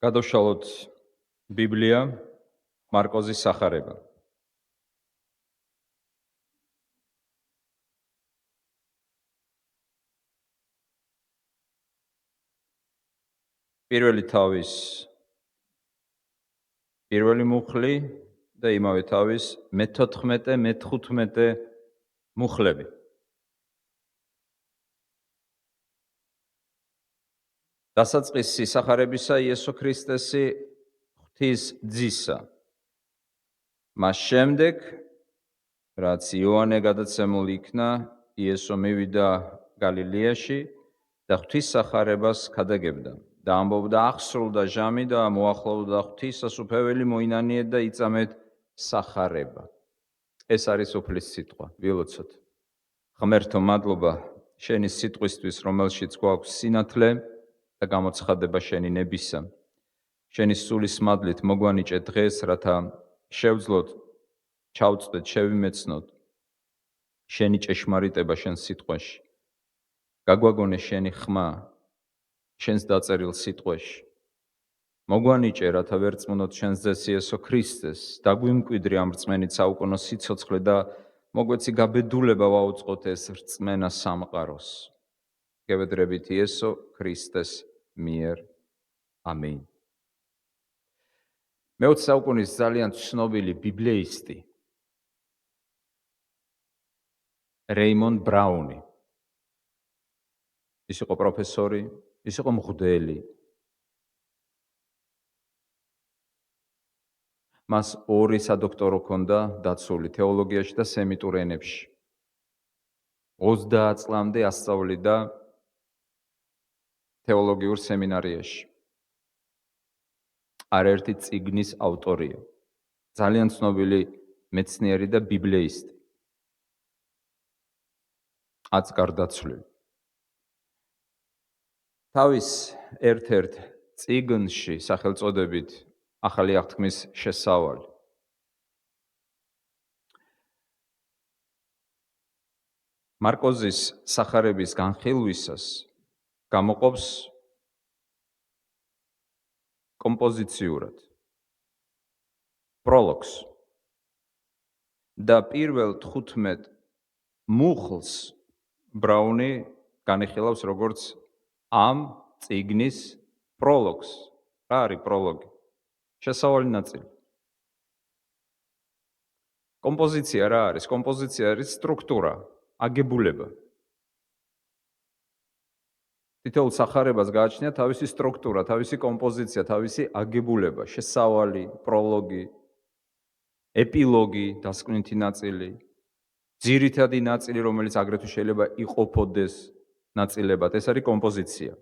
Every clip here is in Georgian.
გადავშალოთ ბიბლია, მარკოზის სახარება. პირველი თავის პირველი მუხლი და იმავე თავის მე-14, მე-15 მუხლები. დასაწყისი სახარებისა იესო ქრისტესი ღვთის ძისა. მას შემდეგ, რაც იოანე გადაცემული იქნა, იესო მივიდა გალილეაში და ღვთის სახარებას ქადაგებდა და ამბობდა აღსრულდა ჟამი და მოახლოვდა ღვთის სასუფეველი მოინანიეთ და იწამეთ სახარება. ეს არის უფლის სიტყვა. ვილოცოთ. ღმერთო, მადლობა შენი სიტყვისთვის, რომელშიც გვაქვს სინათლე და გამოცხადება შენი ნებისა. შენი სულის მადლით მოგვანიჭე დღეს, რათა შევძლოთ, ჩავწვდეთ, შევიმეცნოთ შენი ჭეშმარიტება შენ სიტყვაში. გაგვაგონე შენი ხმა შენს დაწერილ სიტყვაში. მოგვანიჭე, რათა ვერ წმუნოთ შენს ძეს იესო ქრისტეს, დაგვიმკვიდრი ამ რწმენით საუკუნო სიცოცხლე და მოგვეცი გაბედულება ვაუწყოთ ეს რწმენა სამყაროს. გევედრებით იესო ქრისტეს მიერ. ამინ. მე-20 საუკუნის ძალიან ცნობილი ბიბლიისტი რეიმონდ ბრაუნი. ის იყო პროფესორი, ის იყო მღვდელი. მას 2 სადოქტორო ჰქონდა დაცული თეოლოგიაში და სემიტურ ენებში. 30 წლამდე ასწავლიდა თეოლოგიურ სემინარიაში. არაერთი წიგნის ავტორია. ძალიან ცნობილი მეცნიერი და ბიბლიისტი. აც გარდაცვლილი. თავის ერთ-ერთ წიგნში სახელწოდებით ახალი აღთქმის შესავალი მარკოზის სახარების განხილვისას გამოყოფს კომპოზიციურად პროლოგს და პირველ 15 მუხლს ბრაუნი განიხილავს როგორც ამ წიგნის პროლოგს. რა არის პროლოგი? შესავალი ნაწილი. კომპოზიცია რა არის? კომპოზიცია არის სტრუქტურა, აგებულება. თითოეულ სახარებას გააჩნია თავისი სტრუქტურა, თავისი კომპოზიცია, თავისი აგებულება, შესავალი, პროლოგი, ეპილოგი, დასკვნითი ნაწილი, ძირითადი ნაწილი, რომელიც აგრეთვე შეიძლება იყოფოდეს ნაწილებად, ეს არის კომპოზიცია.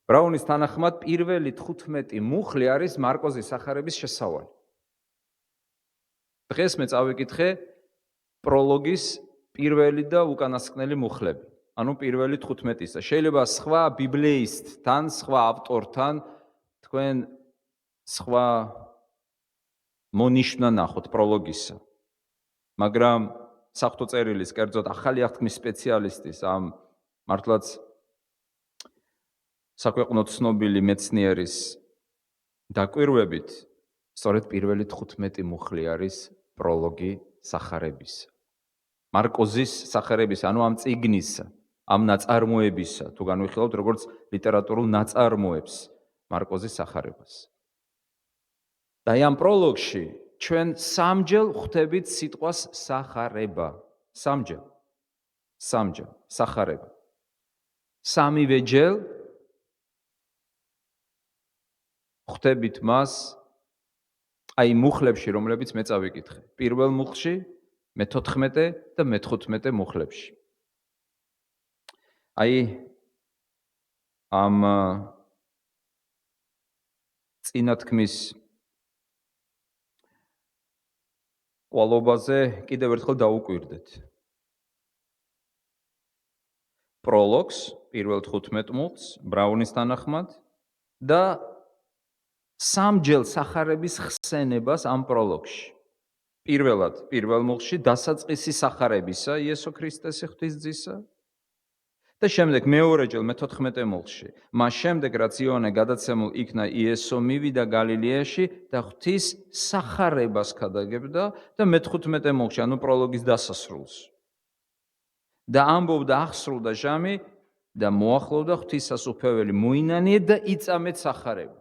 ბრაუნის თანახმად პირველი 15 მუხლი არის მარკოზის სახარების შესავალი. დღეს მე წავიკითხე პროლოგის პირველი და უკანასკნელი მუხლები, ანუ პირველი 15-ისა. შეიძლება სხვა ბიბლიისტთან, სხვა ავტორთან თქვენ სხვა მონიშნა ნახოთ პროლოგისა. მაგრამ საღვთო წერილის, კერძოდ ახალი აღთქმის სპეციალისტის, ამ მართლაც საქვეყნო ცნობილი მეცნიერის დაკვირვებით, სწორედ პირველი 15 მუხლი არის პროლოგი სახარებისა. მარკოზის სახარებისა, ანუ ამ წიგნისა, ამ ნაწარმოებისა, თუ განვიხილავთ როგორც ლიტერატურულ ნაწარმოებს მარკოზის სახარებას. და ამ პროლოგში ჩვენ სამჯერ ხვდებით სიტყვას სახარება. სამჯერ სახარება. სამივე ჯერ ხვდებით მას აი მუხლებში, რომლებიც მე წავიკითხე. პირველ მუხლში, მე-14 და მე-15 მუხლებში. აი ამ წინათქმის კვალობაზე კიდევ ერთხელ დაუკვირდეთ. პროლოგს, პირველ 15 მუხლს, ბრაუნის თანახმად და სამჯერ სახარების ხსენებას ამ პროლოგში. პირველად, პირველ მუხლში დასაწყისი სახარებისა იესო ქრისტეს ღვთის ძისა და შემდეგ მეორეჯერ მე-14 მოლში, მას შემდეგ რაც იოანე გადაცემულ იქნა იესო მივიდა გალილეაში და ღვთის სახარებას ქადაგებდა და მე-15 მოლში, ანუ პროლოგის დასასრულს. და ამბობდა აღსრულდა ჟამი და მოახლოვდა ღვთისასუფეველი მოინანიეთ და იწამეთ სახარება.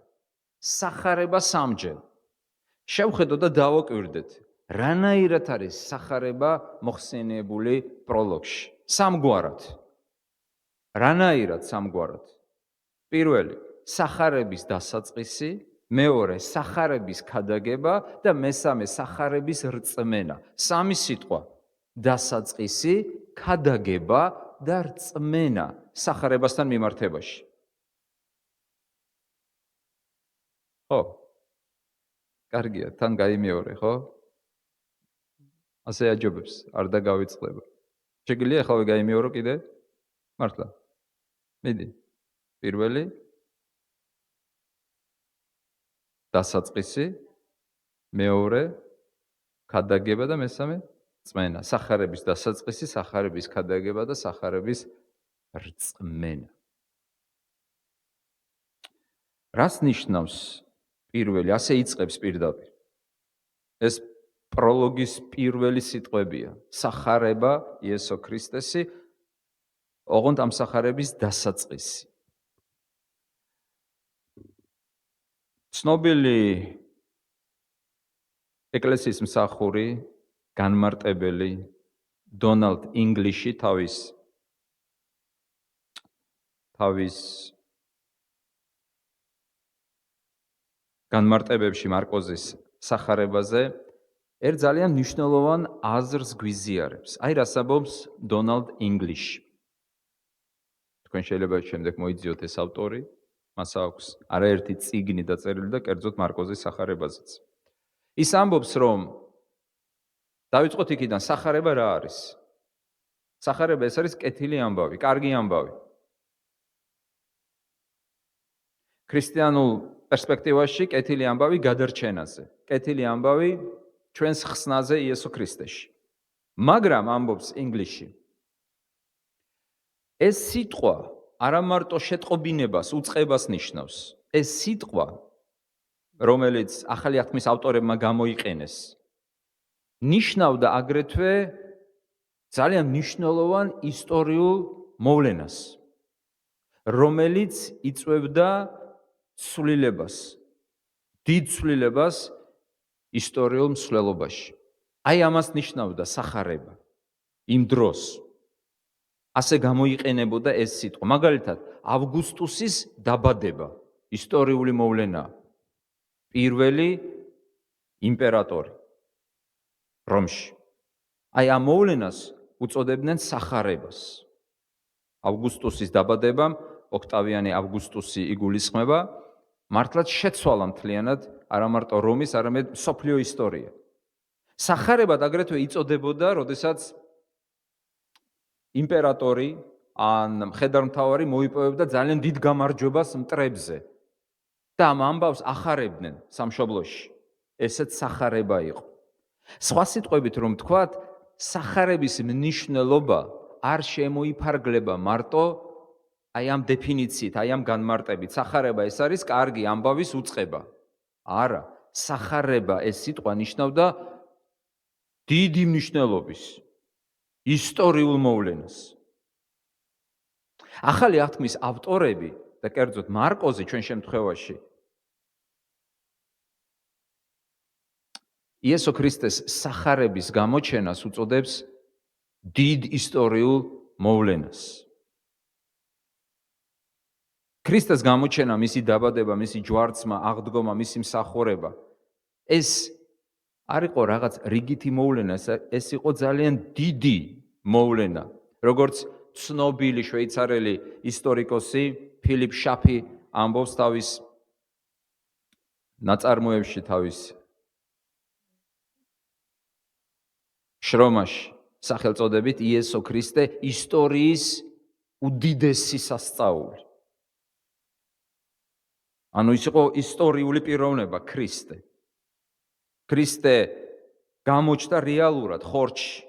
სახარება სამჯერ. შევხედოთ და დავაკვირდეთ, რანაირად არის სახარება მოხსენიებული პროლოგში. სამგვარად. რანაირად სამგვარად. პირველი, სახარების დასაწყისი, მეორე, სახარების ქადაგება და მესამე, სახარების რწმენა. სამი სიტყვა. დასაწყისი, ქადაგება და რწმენა სახარებასთან მიმართებაში. ხო? კარგია, თან გაიმეორე, ხო? ასე აჯობებს, არ დაგავიწყდება. შეგიძლია ახლა გაიმეორო კიდე? მართლა. მიდი. პირველი დასაწყისი, მეორე ქადაგება და მესამე რწმენა. სახარების დასაწყისი, სახარების ქადაგება და სახარების რწმენა. რას ნიშნავს პირველი? ასე იწყებს პირდაპირ. ეს პროლოგის პირველი სიტყვებია. სახარება იესო ქრისტესი, ოღონდ ამ სახარების დასაწყისი. ცნობილი ეკლესიის მსახური, განმარტებელი დონალდ ინგლიში თავის განმარტებებში მარკოზის სახარებაზე ერთ ძალიან მნიშვნელოვან აზრს გვიზიარებს. აი რას ამბობს დონალდ ინგლიში. თქვენ შეიძლება შემდეგ მოიძიოთ ეს ავტორი, მას აქვს არაერთი წიგნი დაწერილი და კერძოდ მარკოზის სახარებაზეც. ის ამბობს, რომ დავიწყოთ იქიდან, სახარება რა არის? სახარება ეს არის კეთილი ამბავი, კარგი ამბავი. ქრისტიანულ პერსპექტივაში კეთილი ამბავი გადარჩენაზე, კეთილი ამბავი ჩვენს ხსნაზე იესო ქრისტეში. მაგრამ ამბობს ინგლიში, ეს სიტყვა არა მარტო შეტყობინებას, უწყებას ნიშნავს. ეს სიტყვა, რომელიც ახალი აღთქმის ავტორებმა გამოიყენეს, ნიშნავდა აგრეთვე ძალიან მნიშვნელოვან ისტორიულ მოვლენას, რომელიც იწვევდა ცვლილებას, დიდ ცვლილებას ისტორიულ მსვლელობაში. აი ამას ნიშნავდა სახარება იმ დროს. ასე გამოიყენებოდა ეს სიტყვა. მაგალითად, ავგუსტუსის დაბადება ისტორიული მოვლენაა. პირველი იმპერატორი რომში. აი ამ მოვლენას უწოდებდნენ სახარებას. ავგუსტუსის დაბადებამ ოქტავიანე ავგუსტუსი იგულისხმება, მართლაც შეცვალა მთლიანად არა მარტო რომის, არამედ მსოფლიო ისტორია. სახარებად აგრეთვე იწოდებოდა, როდესაც იმპერატორი ან მხედართმთავარი მოიპოვებდა ძალიან დიდ გამარჯვებას მტრებზე და ამ ამბავს ახარებდნენ სამშობლოში. ესეც სახარება იყო. სხვა სიტყვებით რომ ვთქვათ, სახარების მნიშვნელობა არ შემოიფარგლება მარტო აი ამ დეფინიციით, აი ამ განმარტებით. სახარება ეს არის კარგი ამბავის უწყება. არა, სახარება ეს სიტყვა ნიშნავდა დიდი მნიშვნელობის ისტორიულ მოვლენას. ახალი აღთქმის ავტორები და კერძოდ მარკოზი ჩვენ შემთხვევაში იესო ქრისტეს სახარების გამოჩენას უწოდებს დიდ ისტორიულ მოვლენას. ქრისტეს გამოჩენა, მისი დაბადება, მისი ჯვარცმა, აღდგომა, მისი მსახურება, ეს არ იყო რაღაც რიგითი მოვლენა, ეს იყო ძალიან დიდი მოვლენა. როგორც ცნობილი შვეიცარიელი ისტორიკოსი ფილიპ შაფი ამბობს თავის ნაწარმოებში, თავის შრომაში, სახელწოდებით იესო ქრისტე ისტორიის უდიდესი სასწაული. ანუ ის იყო ისტორიული პიროვნება ქრისტე. ქრისტე გამოჩნდა რეალურად ხორცში.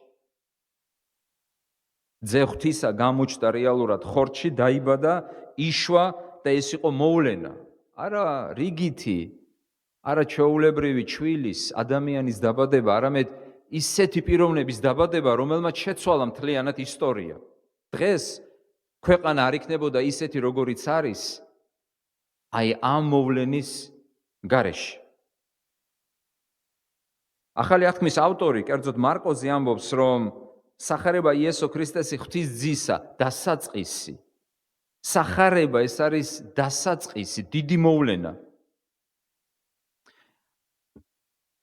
ძე ღვთისა გამოჩნდა რეალურად ხორცში, დაიბადა, იშვა და ეს იყო მოვლენა. არა რიგითი, არა ჩვეულებრივი ჩვილის, ადამიანის დაბადება, არამედ ისეთი პიროვნების დაბადება, რომელმაც შეცვალა მთლიანად ისტორია. დღეს ქვეყანა არ იქნებოდა ისეთი, როგორიც არის, აი ამ მოვლენის გარეშე. ახალი აღთქმის ავტორი, კერძოდ მარკოზი ამბობს, რომ სახარება იესო ქრისტესი ღვთის ძისა დასაწყისი. სახარება ეს არის დასაწყისი, დიდი მოვლენა.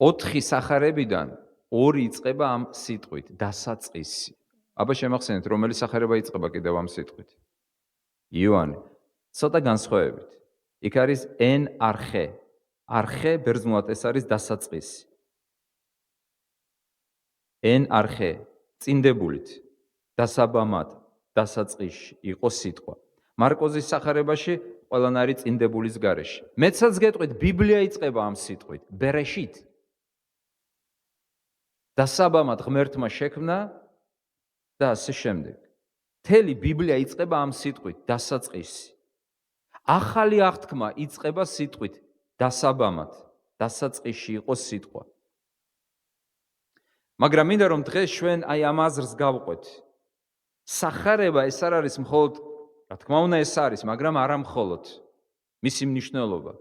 4 სახარებიდან 2 იწყება ამ სიტყვით, დასაწყისი. აბა შემახსენეთ, რომელი სახარება იწყება კიდევ ამ სიტყვით? იოანე. ცოტა განსხვავებით. იქ არის εν არხე. არხე ბერძნულად ეს არის დასაწყისი. εν არხე წინდებულით, დასაბამად, დასაწყისში იყო სიტყვა. მარკოზის სახარებაში ყველანაირი წინდებულის გარეშე. მეცაც გეტყვით, ბიბლია იწყება ამ სიტყვით, ბერეშით. დასაბამად ღმერთმა შექმნა და ასე შემდეგ. მთელი ბიბლია იწყება ამ სიტყვით, დასაწყისი. ახალი აღთქმა იწყება სიტყვით, დასაბამად, დასაწყისში იყო სიტყვა. მაგრამ მინდა რომ დღეს ჩვენ აი ამ აზრს გავყვეთ. სახარება ეს არ არის მხოლოდ, რა თქმა უნდა ეს არის, მაგრამ არა მხოლოდ მისი მნიშვნელობა.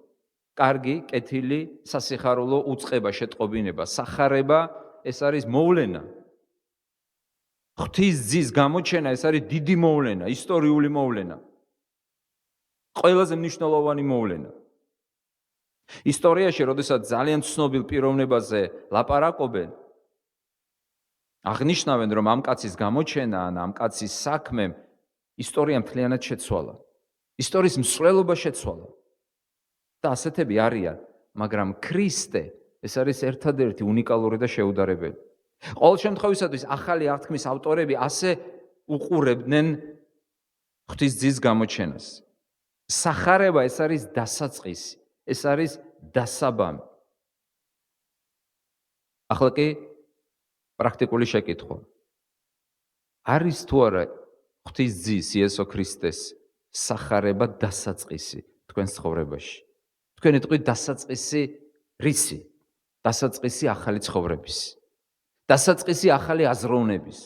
კარგი, კეთილი, სასიხარულო უწყება, შეტყობინება. სახარება ეს არის მოვლენა. ღვთის ძის გამოჩენა ეს არის დიდი მოვლენა, ისტორიული მოვლენა. ყველაზე მნიშვნელოვანი მოვლენა. ისტორიაში, როდესაც ძალიან ცნობილ პიროვნებაზე ლაპარაკობენ, აღნიშნავენ, რომ ამ კაცის გამოჩენა ან ამ კაცის საქმემ ისტორია მთლიანად შეცვალა. ისტორიის მსვლელობა შეცვალა. და ასეთები არიან, მაგრამ ქრისტე ეს არის ერთადერთი უნიკალური და შეუდარებელი. ყოველ შემთხვევისათვის ახალი აღთქმის ავტორები ასე უყურებდნენ ღვთის ძის გამოჩენას. სახარება ეს არის დასაწყისი, ეს არის დასაბამი. ახლა კი პრაქტიკული შეკითხვა. არის თუ არა ღვთის ძის იესო ქრისტეს სახარება დასაწყისი თქვენ ცხოვრებაში? თქვენ იტყვით დასაწყისი რისი? დასაწყისი ახალი ცხოვრების. დასაწყისი ახალი აზროვნების.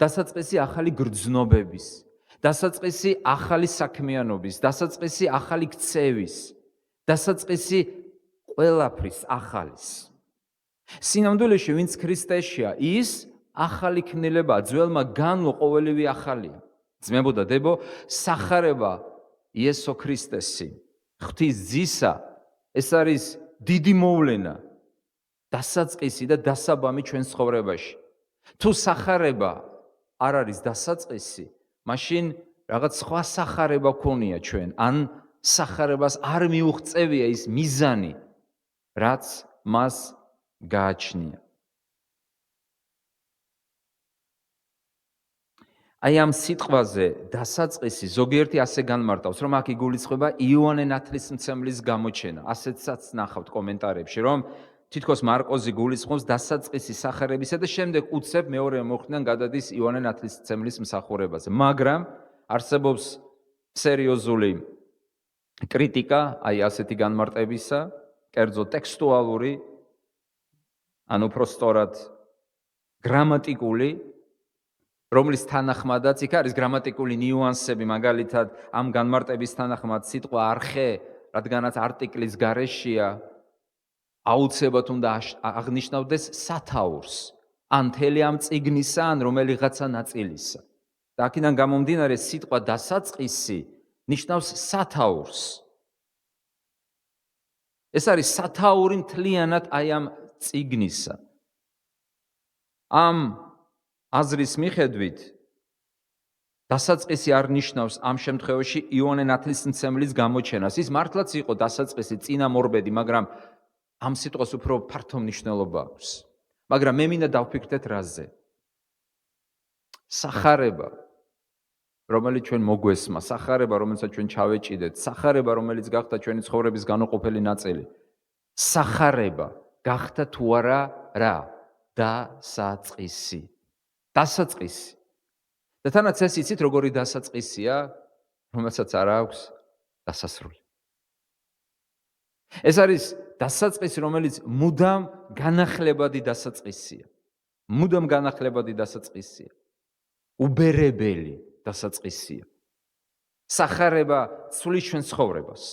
დასაწყისი ახალი გრძნობების. დასაწყისი ახალი საქმიანობის. დასაწყისი ახალი ქცევის. დასაწყისი ყველაფრის ახალის. სინამდვილეში ვინც ქრისტეშია, ის ახალი ქმნილებაა, ძველმა განვლო ყოველივე ახალია. ძმებო და დებო, სახარება იესო ქრისტესი, ღვთის ძისა, ეს არის დიდი მოვლენა, დასაწყისი და დასაბამი ჩვენ ცხოვრებაში. თუ სახარება არ არის დასაწყისი, მაშინ რაღაც სხვა სახარება გქონია ჩვენ, ან სახარებას არ მიუღწევია ის მიზანი, რაც მას გააჩნია. აი ამ სიტყვაზე დასაწყისი ზოგიერთი ასე განმარტავს, რომ აქ იგულისხმება იოანე ნათლისმცემლის გამოჩენა. ასეცაც ნახავთ კომენტარებში, რომ თითქოს მარკოზი გულისხმობს დასაწყისი სახარებისა და შემდეგ უცებ მეორე მოხდიდან გადადის იოანე ნათლისმცემლის მსახურებაზე. მაგრამ არსებობს სერიოზული კრიტიკა აი ასეთი განმარტებისა, კერძო ტექსტუალური, ან უფრო სწორად გრამატიკული, რომლის თანახმადაც იქ არის გრამატიკული ნიუანსები, მაგალითად ამ განმარტების თანახმად სიტყვა არხე, რადგანაც არტიკლის გარეშეა, აუცილებლად უნდა აღნიშნავდეს სათაურს, ან მთელი ამ წიგნისა, ან რომელიღაცა ნაწილისა. და აქედან გამომდინარე სიტყვა დასაწყისი ნიშნავს სათაურს. ეს არის სათაური მთლიანად აი ამ წიგნისა. ამ აზრის მიხედვით დასაწყისი არ ნიშნავს ამ შემთხვევაში იოანე ნათლისმცემლის გამოჩენას. ის მართლაც იყო დასაწყისი წინამორბედი, მაგრამ ამ სიტყვას უფრო ფართო მნიშვნელობა აქვს. მაგრამ მე მინდა დავფიქრდეთ რაზე. სახარება, რომელიც ჩვენ მოგვესმა, სახარება, რომელსაც ჩვენ ჩავეჭიდეთ, სახარება, რომელიც გახდა ჩვენი ცხოვრების განუყოფელი ნაწილი. სახარება გახდა თუ არა რა? დასაწყისი. დასაწყისი. და თანაც ეს იცით როგორი დასაწყისია, რომელსაც არ აქვს დასასრული. ეს არის დასაწყისი, რომელიც მუდამ განახლებადი დასაწყისია. მუდამ განახლებადი დასაწყისია. უბერებელი დასაწყისია. სახარება ცვლის ჩვენ ცხოვრებას.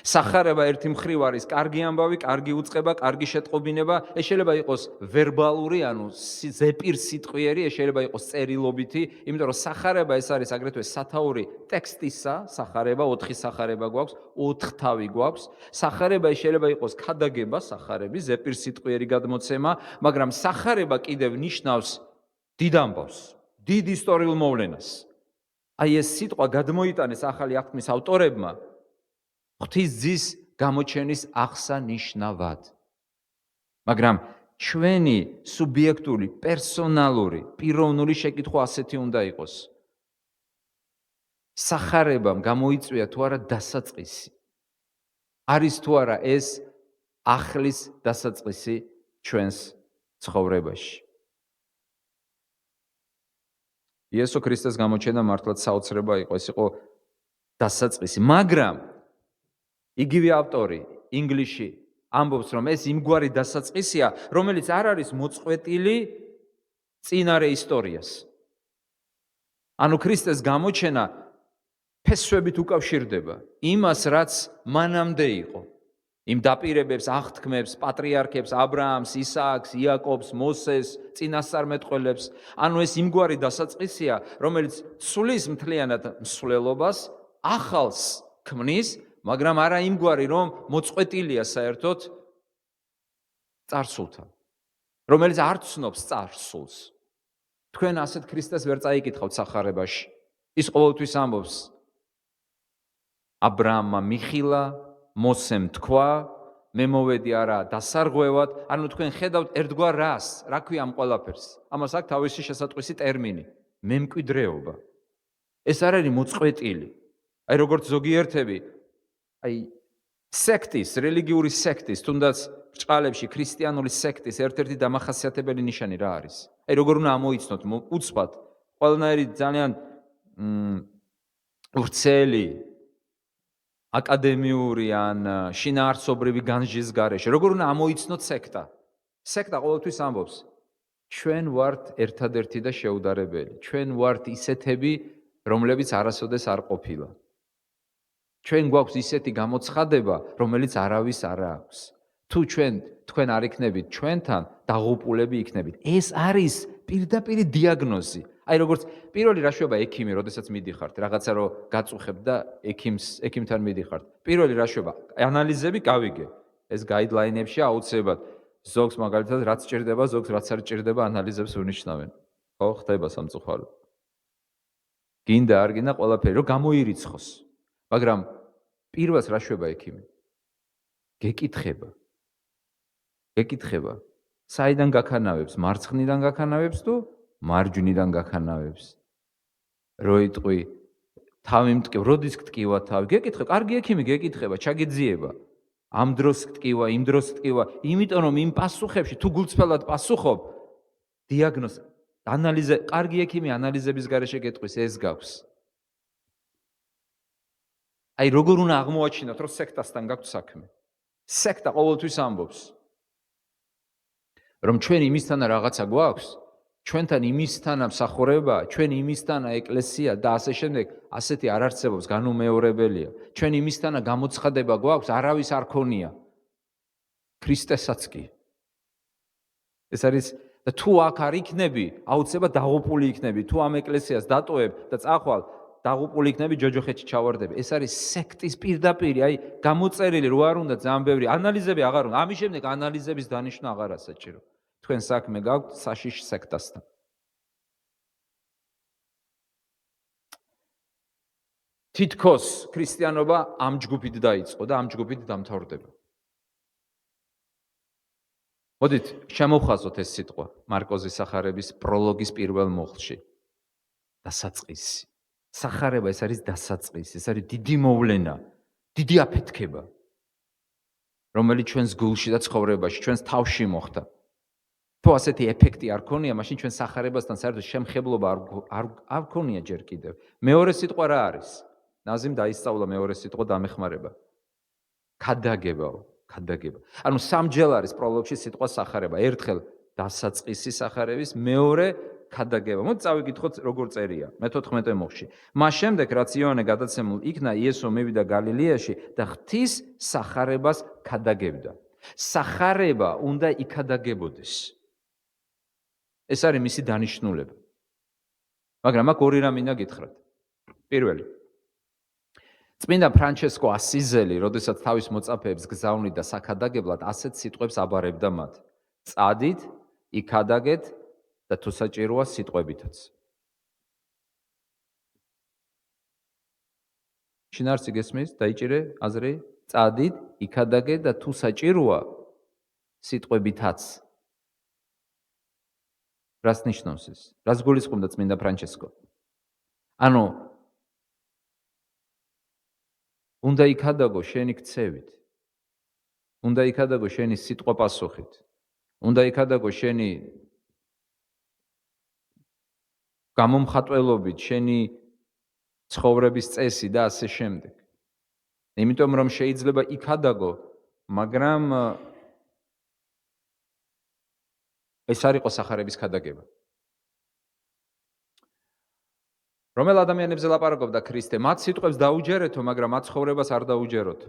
სახარება ერთი მხრივ არის კარგი ამბავი, კარგი უწყება, კარგი შეტყობინება, ეს შეიძლება იყოს ვერბალური, ანუ ზეპირსიტყვიერი, ეს შეიძლება იყოს წერილობითი, იმიტომ რომ სახარება ეს არის აგრეთვე სათაური ტექსტისა, სახარება, 4 სახარება გვაქვს, 4 თავი გვაქვს. სახარება ეს შეიძლება იყოს ქადაგება, სახარები, ზეპირსიტყვიერი გადმოცემა, მაგრამ სახარება კიდევ ნიშნავს დიდ ამბავს, დიდ ისტორიულ მოვლენას. აი ეს სიტყვა გადმოიტანეს ახალი აღთქმის ავტორებმა ღვთისძის გამოჩენის აღსანიშნავად. მაგრამ ჩვენი სუბიექტური, პერსონალური, პიროვნული შეკითხვა ასეთი უნდა იყოს. სახარებამ გამოიწვია თუ არა დასაწყისი? არის თუ არა ეს ახლის დასაწყისი ჩვენს ცხოვრებაში? იესო ქრისტეს გამოჩენა მართლაც საოცრება იყო, ეს იყო დასაწყისი, მაგრამ იგივე ავტორი ინგლისში ამბობს, რომ ეს იმგვარი დასაწყისია, რომელიც არ არის მოწყვეტილი წინარე ისტორიას. ანუ ქრისტეს გამოჩენა ფესვებით უკავშირდება იმას, რაც მანამდე იყო. იმ დაპირებებს, აღთქმებს, პატრიარქებს, აბრაამს, ისააკს, იაკობს, მოსეს, წინასწარმეტყველებს. ანუ ეს იმგვარი დასაწყისია, რომელიც სulis მთლიანად მსვლელობას, ახალს ქმნის, მაგრამ არა იმგვარი, რომ მოწყვეტილია საერთოდ წარსულთან, რომელიც არ ცნობს წარსულს. თქვენ ასეთ ქრისტეს ვერ წაიკითხავთ სახარებაში. ის ყოველთვის ამბობს: აბრაამმა მიხილა, მოსემ თქვა, მე მოვედი არა დასარღვევად. ანუ თქვენ ხედავთ ერთგვარ რას, რა ქვია ამ ყველაფერს? ამას აქვს თავისი შესატყვისი ტერმინი, მემკვიდრეობა. ეს არ არის მოწყვეტილი. აი როგორც ზოგიერთები აი სექტის, რელიგიური სექტის, თუნდაც ბრჭყალებში ქრისტიანული სექტის ერთ-ერთი დამახასიათებელი ნიშანი რა არის? აი როგორ უნდა ამოიცნოთ უცბად, ყველანაირი ძალიან ვრცელი აკადემიური ან შინაარსობრივი განჯის გარეშე, როგორ უნდა ამოიცნოთ სექტა? სექტა ყოველთვის ამბობს: ჩვენ ვართ ერთადერთი და შეუდარებელი, ჩვენ ვართ ისეთები, რომლებიც არასოდეს არ ყოფილა. ჩვენ გვაქვს ისეთი გამოცხადება, რომელიც არავის არ აქვს. თუ თქვენ არ იქნებით ჩვენთან, დაღუპულები იქნებით. ეს არის პირდაპირი დიაგნოზი. აი როგორც პირველი რა შვება ექიმი, როდესაც მიდიხართ, რაღაცა რო გაწუხებთ და ექიმთან მიდიხართ. პირველი რა შვება, ანალიზები გავიგე. ეს გაიდლაინებში აუცილებლად ზოგს მაგალითად რაც ჭირდება, ზოგს რაც არ ჭირდება, ანალიზებს უნიშნავენ. ხო, ხდება სამწუხარო. გინდა არ გინდა ყველაფერი რო გამოირიცხოს. მაგრამ პირველს რა შვება ექიმი? გეკითხება. საიდან გაქანავებს? მარცხნიდან გაქანავებს თუ მარჯვნიდან გაქანავებს? რო იტყვი თავი მტკივა, როდის გტკივა თავი? გეკითხება, კარგი ექიმი გეკითხება, ჩაგეძიება. ამ დროს გტკივა, იმ დროს გტკივა, იმიტომ რომ იმ პასუხებში თუ გულწრფელად პასუხობ, დიაგნოზი, ანალიზე, კარგი ექიმი ანალიზების გარეშე გეტყვის, ეს გაქვს. აი როგორ უნდა აღმოაჩინოთ, რომ სექტასთან გაქვს საქმე? სექტა ყოველთვის ამბობს, რომ ჩვენ იმისთანა რაღაცა გვაქვს, ჩვენთან იმისთანა მსახურება, ჩვენ იმისთანა ეკლესია და ასე შემდეგ, ასეთი არ არსებობს, განუმეორებელია. ჩვენ იმისთანა გამოცხადება გვაქვს, არავის არ ქონია. ქრისტესაც კი. ეს არის და თუ აქ არ იქნები, აუცილებლად დაღუპული იქნები. თუ ამ ეკლესიას დატოვებ და წახვალ, დაღუპული იქნები, ჯოჯოხეთში ჩავარდები. ეს არის სექტის პირდაპირი, აი გამოწერილი რო არ უნდა ძალიან ბევრი ანალიზები აღარ უნდა. ამის შემდეგ ანალიზების დანიშვნა აღარ ასაჭირო. თქვენ საქმე გაქვთ საშიშ სექტასთან. თითქოს ქრისტიანობა ამ ჯგუფით დაიწყო და ამ ჯგუფით დამთავრდება. მოდით შემოვხაზოთ ეს სიტყვა მარკოზის სახარების პროლოგის პირველ მოხლში. დასაწყისი. სახარება ეს არის დასაწყისი, ეს არის დიდი მოვლენა, დიდი აფეთქება, რომელიც ჩვენს გულში და ცხოვრებაში, ჩვენს თავში მოხდა. თუ ასეთი ეფექტი არ ქონია, მაშინ ჩვენ სახარებასთან საერთოდ შემხებლობა არ ქონია ჯერ კიდევ. მეორე სიტყვა რა არის? ნაზიმ დაისწავლა მეორე სიტყვა დამეხმარება. ქადაგებაო, ქადაგება. ანუ სამჯერ არის პროლოგში სიტყვა სახარება. ერთხელ დასაწყისი სახარების, მეორე ქადაგება. მოდი წავიკითხოთ როგორ წერია მე-14 მოხში. მას შემდეგ რაც იოანე გადაცემულ იქნა, იესო მივიდა გალილეაში და ღვთის სახარებას ქადაგებდა. სახარება უნდა იქადაგებოდეს. ეს არის მისი დანიშნულება. მაგრამ აქ ორი რამ მინდა გითხრათ. პირველი. წმინდა ფრანჩესკო ასიზელი, როდესაც თავის მოწაფეებს გზავნიდა საქადაგებლად, ასეთ სიტყვებს აბარებდა მათ. წადით, იქადაგეთ და თუ საჭიროა სიტყვებითაც. შინაარსი გესმის? დაიჭირე აზრი? წადით, იქადაგეთ და თუ საჭიროა სიტყვებითაც. რას ნიშნავს ეს? რას გულისხმობდა წმინდა ფრანჩესკო? ანუ უნდა იქადაგო შენი ქცევით. უნდა იქადაგო შენი სიტყვა პასუხით. უნდა იქადაგო შენი გამომხატველობით, შენი ცხოვრების წესი და ასე შემდეგ. იმიტომ რომ შეიძლება იქადაგო, მაგრამ ეს არ იყო სახარების ქადაგება. რომელ ადამიანებზე ლაპარაკობდა ქრისტე? მათ სიტყვებს დაუჯერეთო, მაგრამ მათ ცხოვრებას არ დაუჯეროთ.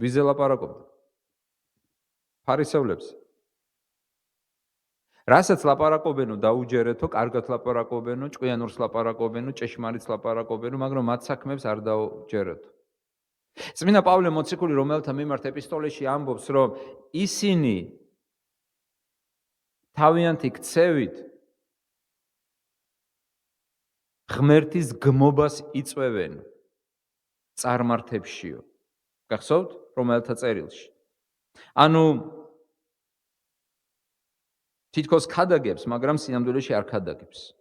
ვიზე ლაპარაკობდა? ფარისევლებს. რასაც ლაპარაკობენო დაუჯერეთო, კარგად ლაპარაკობენო, ჭკვიანურს ლაპარაკობენო, ჭეშმარიტს ლაპარაკობენო, მაგრამ მათ საქმეებს არ დაუჯერეთო. წმინდა პავლე მოციქული, რომელთა მიმართ ეპისტოლეში ამბობს, რომ ისინი თავიანთი ქცევით ღმერთის გმობას იწვევენ წარმართებშიო. გახსოვთ რომელთა წერილში? ანუ თითქოს ქადაგებს, მაგრამ სინამდვილეში არ ქადაგებს.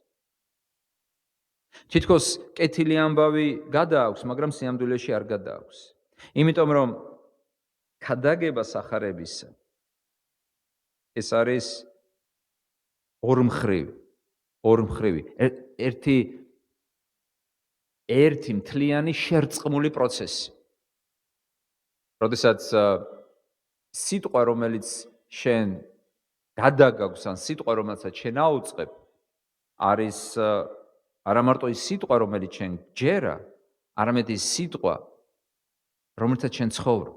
თითქოს კეთილი ამბავი გადააქვს, მაგრამ სინამდვილეში არ გადააქვს. იმიტომ რომ ქადაგება სახარებისა ეს არის ორმხრივი, ერთი მთლიანი შერწყმული პროცესი. როდესაც სიტყვა, რომელიც შენ გადაგაქვს, ან სიტყვა, რომელსაც შენ აუწყებ, არის არა მარტო ის სიტყვა, რომელიც შენ გჯერა, არამედ ის სიტყვა, რომელსაც შენ ცხოვრობ.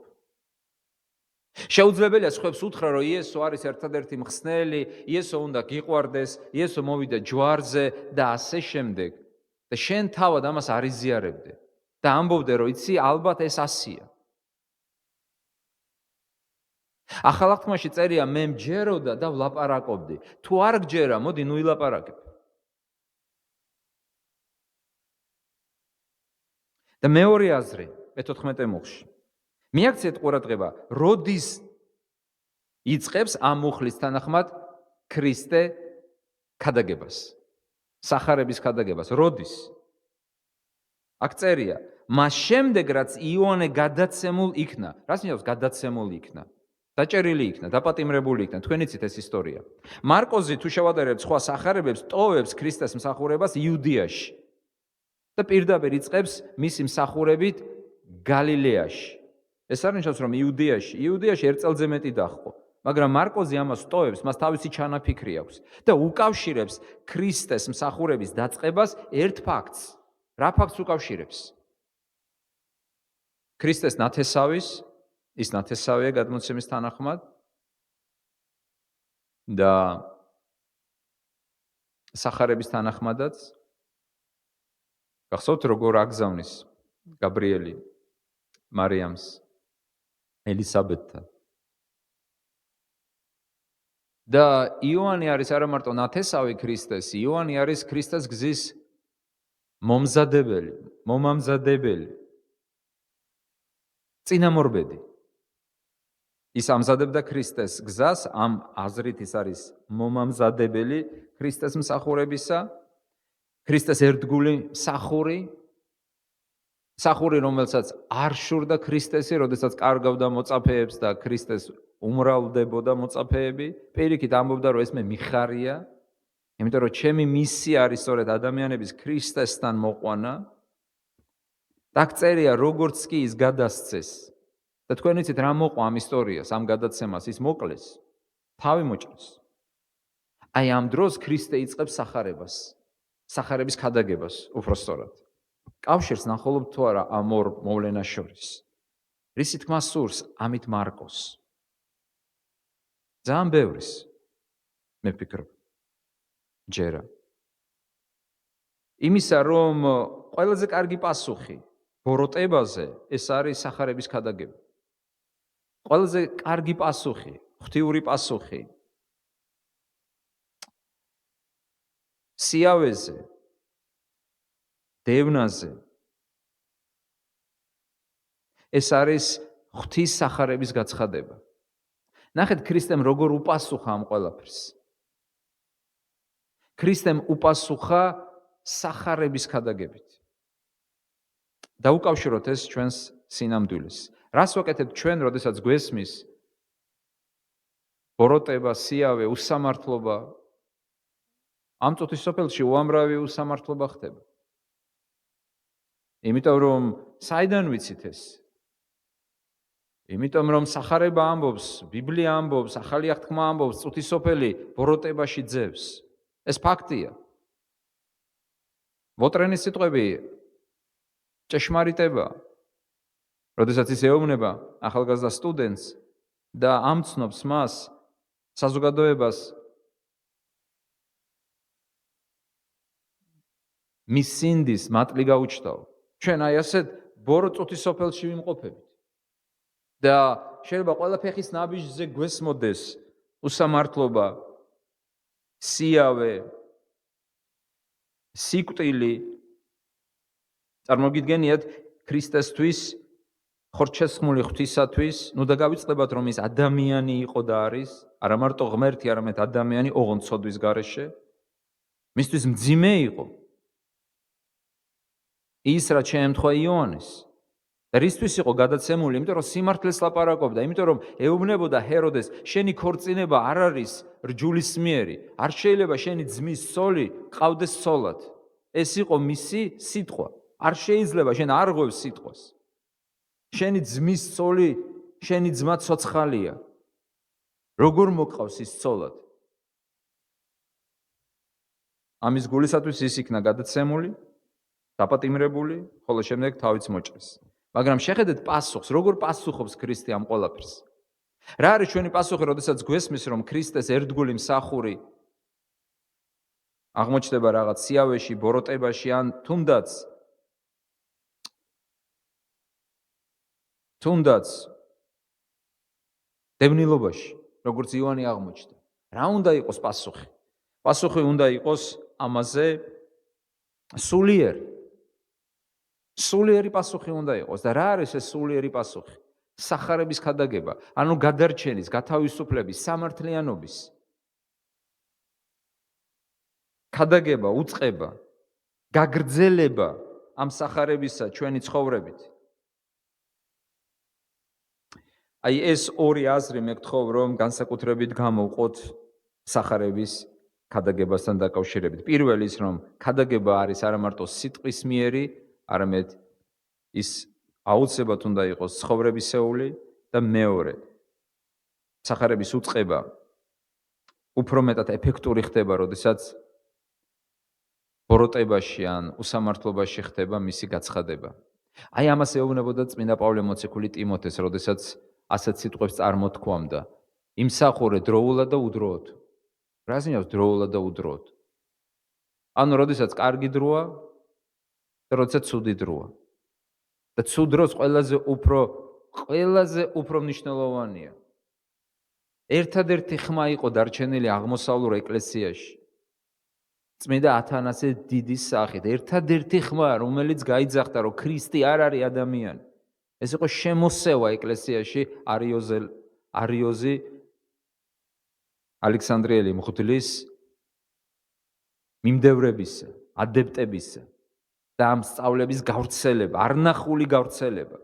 შეუძლებელია სხვებს უთხრა, რომ იესო არის ერთადერთი მხსნელი, იესო უნდა გიყვარდეს, იესო მოვიდა ჯვარზე და ასე შემდეგ. და შენ თავად ამას არ იზიარებდე და ამბობდე, რომ იცი, ალბათ ეს ასია. ახალ აღთქმაში წერია, მე მჯეროდა და ვლაპარაკობდი. თუ არ გჯერა, მოდი ნუ ილაპარაკებ. და მეორე აზრი, მე-14 მოხში. მიაქციეთ ყურადღება, როდის იწყებს ამ მუხლის თანახმად ქრისტე ქადაგებას, სახარების ქადაგებას, როდის? აქ წერია, მას შემდეგ რაც იოანე გადაცემულ იქნა. რას ნიშნავს გადაცემულ იქნა? დაჭერილი იქნა, დაპატიმრებული იქნა. თქვენ იცით ეს ისტორია. მარკოზი თუ შევადარებთ სხვა სახარებებს, ტოვებს ქრისტეს მსახურებას იუდეაში. და პირდაპირ იწყებს მისი მსახურებით გალილეაში. ეს არ ნიშნავს, რომ იუდეაში ერთ წელზე მეტი დაჰყო. მაგრამ მარკოზი ამას ტოვებს, მას თავისი ჩანაფიქრი აქვს და უკავშირებს ქრისტეს მსახურების დაწყებას ერთ ფაქტს. რა ფაქტს უკავშირებს? ქრისტეს ნათესავის, ის ნათესავია გადმოცემის თანახმად და სახარების თანახმადაც. გახსოვთ როგორ აგზავნის გაბრიელი მარიამს ელისაბედთან. და იოანე არის არა მარტო ნათესავი ქრისტეს, იოანე არის ქრისტეს გზის მომამზადებელი, წინამორბედი. ის ამზადებდა ქრისტეს გზას, ამ აზრით ის არის მომამზადებელი ქრისტეს მსახურებისა, ქრისტეს ერთგული მსახური, რომელსაც არ შურდა ქრისტესი, როდესაც კარგავდა მოწაფეებს და ქრისტეს უმრავლდებოდა მოწაფეები, პირიქით ამბობდა, რომ ეს მე მიხარია, იმიტომ რომ ჩემი მისია არის სწორედ ადამიანების ქრისტესთან მოყვანა. დაგწერია, როგორც კი ის გადასცეს. და თქვენ იცით რა მოყვა ამ ისტორიას, ამ გადაცემას, ის მოკლეს, თავი მოჭრეს. აი ამ დროს ქრისტე იწყებს სახარებას, სახარების ქადაგებას, უпростоრად. კავშირს ნახულობთ თუ არა ამ ორ მოვლენას შორის? რისი თქმა სურს ამით მარკოს? ძალიან ბევრის, მე ვფიქრობ. ჯერა. იმისა, რომ ყველაზე კარგი პასუხი ბოროტებაზე ეს არის სახარების ქადაგება. ყველაზე კარგი პასუხი, ღვთიური პასუხი სიავეზე, დევნაზე ეს არის ღვთის სახარების გაცხადება. ნახეთ ქრისტემ როგორ უპასუხა ამ ყველაფერს. ქრისტემ უპასუხა სახარების ქადაგებით. დაუკავშიროთ ეს ჩვენს სინამდვილეს. რას ვაკეთებთ ჩვენ, როდესაც გვესმის ბოროტება, სიავე, უსამართლობა? ამ წუთის სოფელში უამრავი უსამართლობა ხდება. იმიტომ რომ საიდან ვიცით ეს? იმიტომ რომ სახარება ამბობს, ბიბლია ამბობს, ახალი აღთქმა ამბობს, წუთის სოფელი ბოროტებაში ძევს. ეს ფაქტია. ვოტრენის სიტყვები ჭეშმარიტება. როდესაც ის ეუბნება ახალგაზრდა სტუდენტს და ამცნობს მას საზოგადოებას მის სინდის მატლი გაუჩნდაო. ჩვენ აი ასეთ ბორო წუთის სოფელში ვიმყოფებით. და შეიძლება ყველა ფეხის ნაბიჯზე გვესმოდეს უსამართლობა, სიავე, სიკვდილი. წარმოგიდგენიათ ქრისტესთვის, ხორჩესხმული ღვთისათვის, ნუ და გავიწყდებათ, რომ ის ადამიანი იყო და არის, არა მარტო ღმერთი, არამედ ადამიანი ოღონდ ცოდვის გარეშე. მისთვის მძიმე იყო. ის რაც შეემთხვა იოანეს. და რისთვის იყო გადაცემული? იმიტომ რომ სიმართლეს ლაპარაკობდა, იმიტომ რომ ეუბნებოდა ჰეროდეს, შენი ქორწინება არ არის რჯულისმიერი, არ შეიძლება შენი ძმის ცოლი ყავდეს ცოლად. ეს იყო მისი სიტყვა. არ შეიძლება შენ არ ღვევს სიტყვას. შენი ძმის ცოლი, შენი ძმა ცოცხალია. როგორ მოყავს ის ცოლად? ამის გულისათვის ის იქნა გადაცემული, დაპატიმრებული, ხოლო შემდეგ თავიც მოჭრეს. მაგრამ შეხედეთ პასუხს, როგორ პასუხობს ქრისტე ამ ყველაფერს. რა არის ჩვენი პასუხი, როდესაც გვესმის, რომ ქრისტეს ერთგული მსახური აღმოჩნდება რაღაც სიავეში, ბოროტებაში ან თუნდაც დევნილობაში, როგორც იოანე აღმოჩნდა. რა უნდა იყოს პასუხი? პასუხი უნდა იყოს ამაზე სულიერი პასუხი უნდა იყოს. და რა არის ეს სულიერი პასუხი? სახარების ქადაგება, ანუ გადარჩენის, გათავისუფლების, სამართლიანობის ქადაგება, უწყება, გაგრძელება ამ სახარებისა ჩვენი ცხოვრებით. აი ეს ორი აზრი მე გთხოვ, რომ განსაკუთრებით გამოვყოთ სახარების ქადაგებასთან დაკავშირებით. პირველი ის, რომ ქადაგება არის არა მარტო სიტყვის მიერი, არამედ ის აუცილებლად უნდა იყოს ცხოვრებისეული და მეორე სახარების უწყება უფრო მეტად ეფექტური ხდება, როდესაც ბოროტებაში ან უსამართლობაში ხდება მისი გაცხადება. აი ამას ეუბნებოდა წმინდა პავლე მოციქული ტიმოთეს, როდესაც ასეთ სიტყვებს წარმოთქვამდა. იმსახურე დროულად და უდროოდ. რა ზნიავს დროულად და უდროოდ? ანუ როდესაც კარგი დროა და როდესაც ცუდი დროა. და ცუდ დროს ყველაზე უფრო მნიშვნელოვანია. ერთადერთი ხმა იყო დარჩენილი აღმოსავლურ ეკლესიაში. წმინდა ათანასე დიდის სახით, ერთადერთი ხმა, რომელიც გაიძახდა, რომ ქრისტე არ არის ადამიანი. ეს იყო შემოსევა ეკლესიაში არიოზი ალექსანდრიელი მღვდლის მიმდევრებისა, ადეპტებისა და ამ სწავლების გავრცელება, არნახული გავრცელება.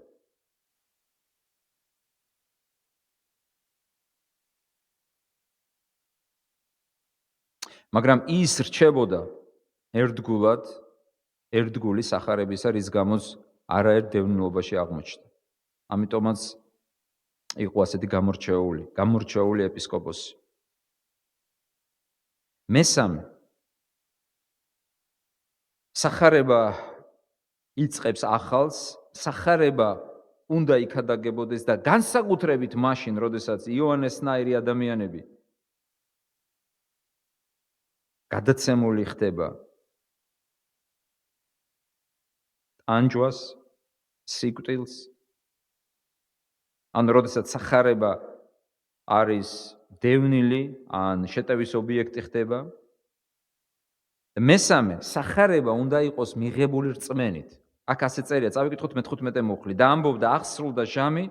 მაგრამ ის რჩებოდა ერთგული სახარებისა, რის გამოც არაერთ დევნილობაში აღმოჩნდა. ამიტომაც იყო ასეთი გამორჩეული ეპისკოპოსი. მესამე, სახარება იწყებს ახალს, სახარება უნდა იქადაგებოდეს და განსაკუთრებით მაშინ, როდესაც იოანესნაირი ადამიანები გადაცემული ხდება ანჯვას, სიკვდილს, ან როდესაც სახარება არის დევნილი ან შეტევის ობიექტი ხდება. მესამე, სახარება უნდა იყოს მიღებული რწმენით. აქ ასე წერია, წავიკითხოთ მე-15 მუხლი. და ამბობდა, აღსრულდა ჟამი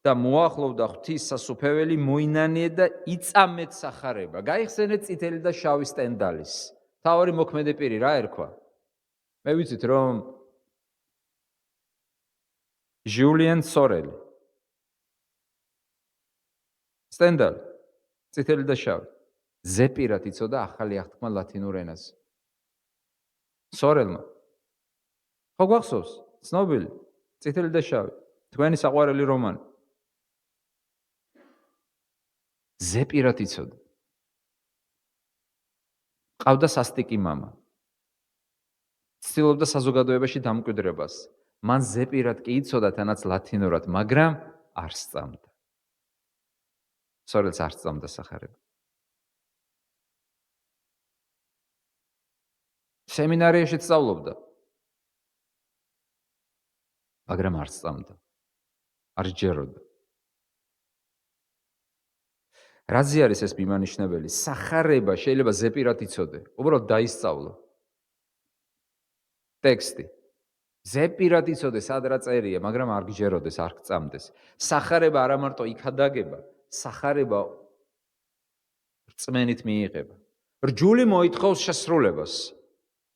და მოახლოვდა ღვთის სასუფეველი, მოინანიეთ და იწამეთ სახარება. გაიხსენეთ წითელი და შავი სტენდალის. თავარი მოქმედი პირი რა ერქვა? მე ვიცით რომ ჟიულიან სორელი. სტენდალი, წითელი და შავი. ზეპირად იცოდა ახალი აღთქმა ლათინურ ენაზე. სორელმა. ხო გახსოვს? ცნობილი, წითელი და შავი. თქვენი საყვარელი რომანი. ზეპირად იცოდა. ყავდა სასტიკი მამა. ცდილობდა საზოგადოებაში დამკვიდრებას. მან ზეპირად კი იცოდა თანაც ლათინურად, მაგრამ არ სწამდა. სორელს არ სწამდა სახარება. სემინარიაში სწავლობდა. მაგრამ არ სწამდა. არ ჯეროდა. რაზე არის ეს მიმანიშნებელი? სახარება შეიძლება ზეპირად იცოდე, უბრალოდ დაისწავლო. ტექსტი. ზეპირად იცოდე, სად რა წერია, მაგრამ არ გჯეროდეს, არ გწამდეს. სახარება არა მარტო იქადაგება, სახარება რწმენით მიიღება. რჯული მოითხოვს შესრულებას,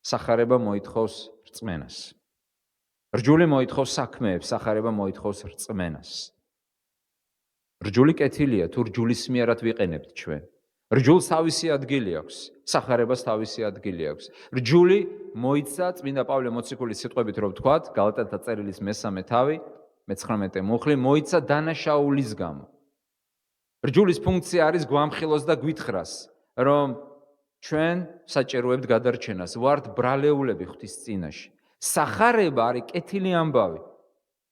სახარება მოითხოვს რწმენას. რჯული მოითხოვს საქმეებს, სახარება მოითხოვს რწმენას. რჯული კეთილია, თუ რჯულის მიერად ვიყენებთ ჩვენ. რჯულს თავისი ადგილი აქვს, სახარებას თავისი ადგილი აქვს. რჯული მოიცა წმინდა პავლე მოციქულის სიტყვებით რომ ვთქვათ, გალატელთა წერილის მესამე თავი, მე-19 მუხლი, მოიცა დანაშაულის გამო. რჯულის ფუნქცია არის გვამხილოს და გვითხრას, რომ ჩვენ საჭიროებთ გადარჩენას, ვართ ბრალეულები ღვთის წინაშე. სახარება არის კეთილი ამბავი,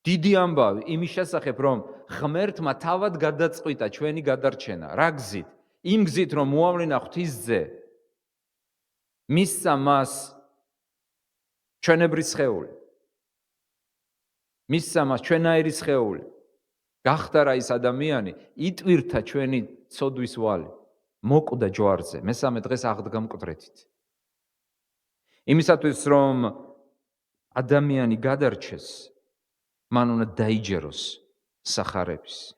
დიდი ამბავი იმის შესახებ, რომ ღმერთმა თავად გადაწყვიტა ჩვენი გადარჩენა. რა გზით? იმ გზით, რომ მოავლინა ღვთის ძე, მისცა მას ჩვენებრი სხეული, მისცა მას ჩვენაირი სხეული, გახდა ის ადამიანი, იტვირთა ჩვენი ცოდვის ვალი, მოკვდა ჯვარზე, მესამე დღეს აღდგა მკვდრეთით. იმისათვის, რომ ადამიანი გადარჩეს, მან უნდა დაიჯეროს სახარების.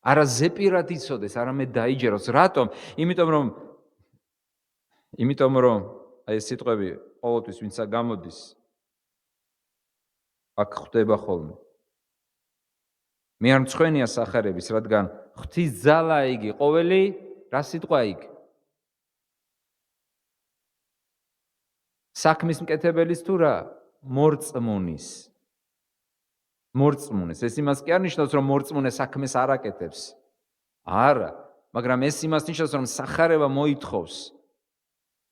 არა ზეპირად იცოდეს, არამედ დაიჯეროს. რატომ? იმიტომ რომ აი ეს სიტყვები ყოველთვის ვინცა გამოდის, აქ ხვდება ხოლმე. მე არ მწვენია სახარების, რადგან ღვთის ძალა იგი, ყოველი რა სიტყვა იგი? საქმის მკეთებელის თუ რა? მორწმუნის. მორწმუნეს. ეს იმას კი არ ნიშნავს, რომ მორწმუნე საქმეს არ აკეთებს. არა, მაგრამ ეს იმას ნიშნავს, რომ სახარება მოითხოვს.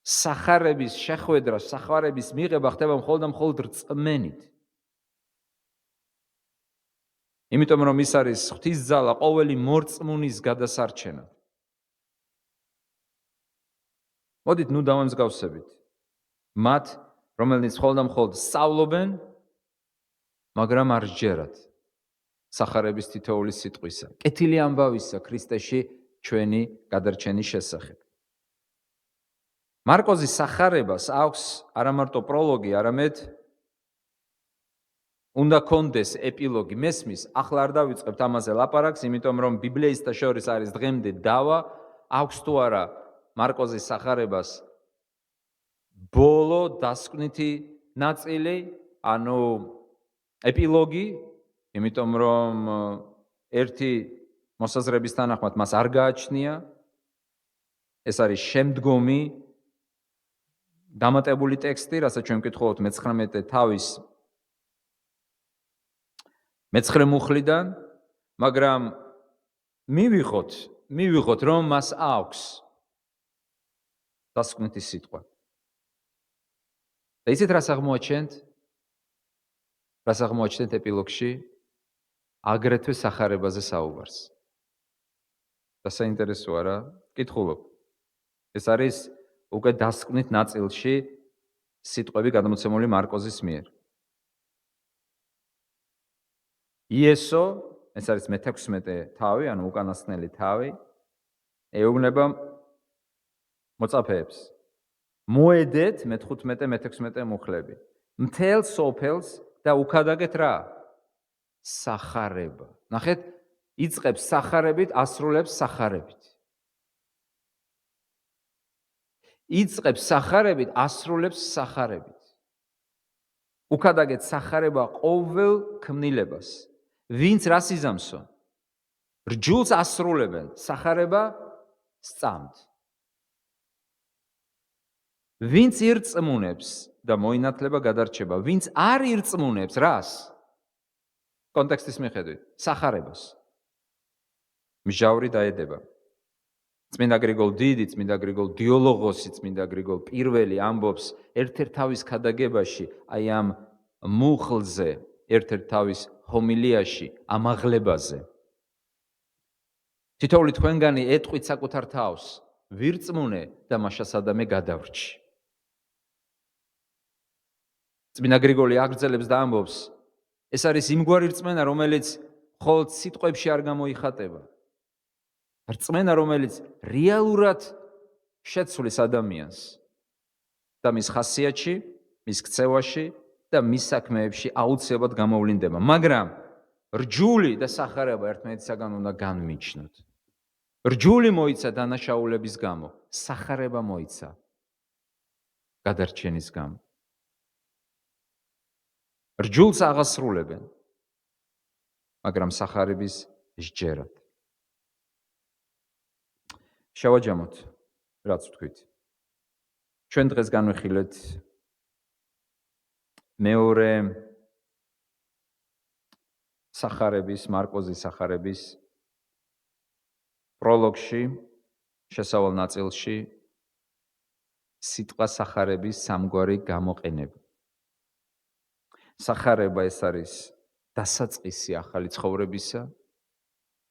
სახარების შეხვედრა, სახარების მიღება ხდება მხოლოდ რწმენით. იმიტომ რომ ის არის ღვთის ძალა ყოველი მორწმუნის გადასარჩენად. მოდით ნუ დავამსგავსებით. მათ, რომელნიც მხოლოდ სწავლობენ, მაგრამ არ ჯერათ სახარების თითოეული სიტყვისა. კეთილი ამბავისა ქრისტეში ჩვენი გადარჩენის შესახებ. მარკოზის სახარებას აქვს არა მარტო პროლოგი, არამედ უნდა კონდეს ეპილოგი. მესმის, ახლა არ დავიწყებთ ამაზე ლაპარაკს, იმიტომ რომ ბიბლიისტთა შორის არის დღემდე დავა, აქვს თუ არა მარკოზის სახარებას ბოლო დასკვნითი ნაწილი, ანუ ეპილოგი, იმიტომ რომ ერთი მოსაზრების თანახმად მას არ გააჩნია, ეს არის შემდგომი დამატებული ტექსტი, რასაც ჩვენ ვკითხულობთ 19 თავის 9 მუხლიდან, მაგრამ მივიღოთ, რომ მას აქვს დასკვნითი სიტყვა. და იცით რას აღმოაჩენთ ეპილოგში? აგრეთვე სახარებაზე საუბარს. და საინტერესოა რა, ვკითხულობ. ეს არის უკვე დასკვნით ნაწილში სიტყვები გადმოცემული მარკოზის მიერ. იესო, ეს არის მე-16 თავი, ანუ უკანასკნელი თავი, ეუბნება მოწაფეებს. მოედეთ მე-15, მე-16 მუხლები. მთელ სოფელს და უქადაგეთ რა? სახარება. ნახეთ, იწყებს სახარებით, ასრულებს სახარებით. იწყებს სახარებით, ასრულებს სახარებით. უქადაგეთ სახარება ყოველ ქმნილებას. ვინც რას იზამსო? რჯულს ასრულებენ, სახარება სწამთ. ვინც ირწმუნებს და მოინათლება გადარჩება, ვინც არ ირწმუნებს რას? კონტექსტის მიხედვით, სახარებას. მსჯავრი დაედება. წმინდა გრიგოლ დიდი, წმინდა გრიგოლ დიოლოგოსი, წმინდა გრიგოლ პირველი ამბობს ერთ-ერთ თავის ქადაგებაში, აი ამ მუხლზე, ერთ-ერთ თავის ჰომილიაში, ამაღლებაზე. თითოეული თქვენგანი ეტყვით საკუთარ თავს, ვირწმუნე და მაშასადამე გადავრჩი. წმინდა გრიგოლი აგრძელებს და ამბობს, ეს არის იმგვარი რწმენა, რომელიც მხოლოდ სიტყვებში არ გამოიხატება. რწმენა, რომელიც რეალურად შეცვლის ადამიანს და მის ხასიათში, მის ქცევაში და მის საქმეებში აუცილებლად გამოვლინდება. მაგრამ რჯული და სახარება ერთმანეთისაგან უნდა განმიჯნოთ. რჯული მოიცა დანაშაულების გამო, სახარება მოიცა გადარჩენის გამო. რჯულს აღასრულებენ, მაგრამ სახარების სჯერად. შევაჯამოთ, რაც ვთქვით. ჩვენ დღეს განვიხილეთ მეორე სახარების, მარკოზის სახარების პროლოგში, შესავალ ნაწილში სიტყვა სახარების სამგვარი გამოყენება. სახარება ეს არის დასაწყისი ახალი ცხოვრებისა.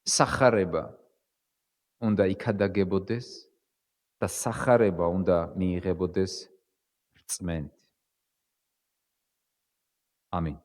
სახარება უნდა იქადაგებოდეს და სახარება უნდა მიიღებოდეს რწმენით. ამინ.